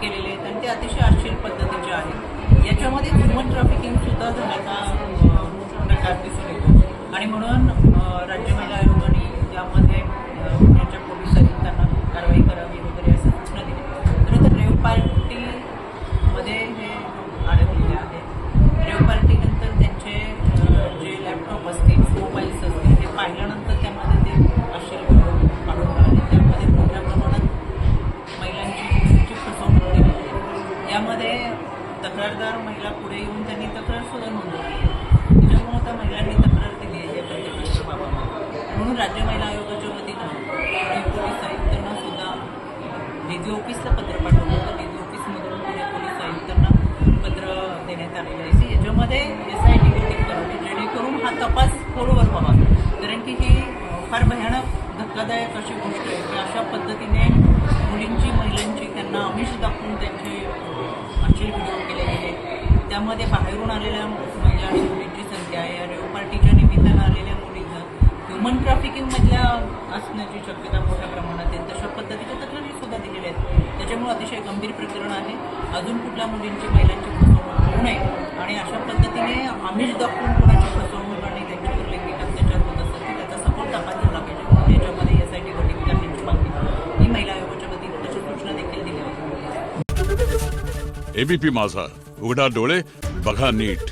केलेले आहेत आणि ते अतिशय अश्लील पद्धतीचे आहेत. याच्यामध्ये ह्युमन ट्रॅफिकिंग सुद्धा झाल्याचा प्रकार दिसून येतो आणि म्हणून राज्य महिला आयोगाने यामध्ये पुण्याच्या पोलीस आयुक्तांना कारवाई करावी वगैरे असं सूचना दिली. खरं तर रेव पार्टीमध्ये हे अडकलेले आहेत. रेव पार्टीनंतर त्यांचे जे लॅपटॉप असतील, मोबाईल्स असतील, ते पाहिल्यानंतर त्यामध्ये ते अश्लील व्हिडिओ काढून आणि त्यामध्ये मोठ्या प्रमाणात महिलांची फसवणूक केली. यामध्ये तक्रारदार महिला पुढे येऊन त्यांनी तक्रार सुद्धा नोंदवली. त्याच्यामुळे त्या महिलांनी तक्रार दिली आहे या प्रत्येक म्हणून राज्य महिला आयोगाच्या वतीनं पुणे पोलीस आयुक्तांना सुद्धा डीजी ऑफिसला पत्र पाठवलं होतं. डीजी ऑफिसमधून पुणे पोलीस आयुक्तांना पत्र देण्यात आलेलं आहे. याच्यामध्ये SIT गठीत करावी जेणेकरून हा तपास खोलवर व्हावा. कारण की ही फार भयानक धक्कादायक अशी गोष्ट आहे की अशा पद्धतीने मुलींची महिलांची त्यांना आमिष दाखवून त्यांचे अश्लील व्हिडिओ केले गेले. त्यामध्ये बाहेरून आलेल्या महिला आणि मुलींची संख्या आहे. या रेव पार्टीच्या निमित्तानं आलेल्या मुलींना ह्युमन ट्रॅफिकिंगमधल्या असण्याची शक्यता मोठ्या प्रमाणात आहे. तशा पद्धतीच्या तक्रारी सुद्धा दिलेल्या आहेत. त्याच्यामुळे अतिशय गंभीर प्रकरण आहे. अजून कुठल्या मुलींची महिलांची फसवणूक होऊ नये आणि अशा पद्धतीने आमिष दाखवून कोणाची फसवणूक आणि त्यांच्यावर लैंगिक अत्याचार होत असेल तर त्याचा सखोल तपास झाला पाहिजे. याच्यामध्ये SIT गठीत करण्याची मागणी ही महिला आयोगाच्या वतीने तशी सूचना देखील दिली आहे. ABP माझा, उघडा डोळे बघा नीट.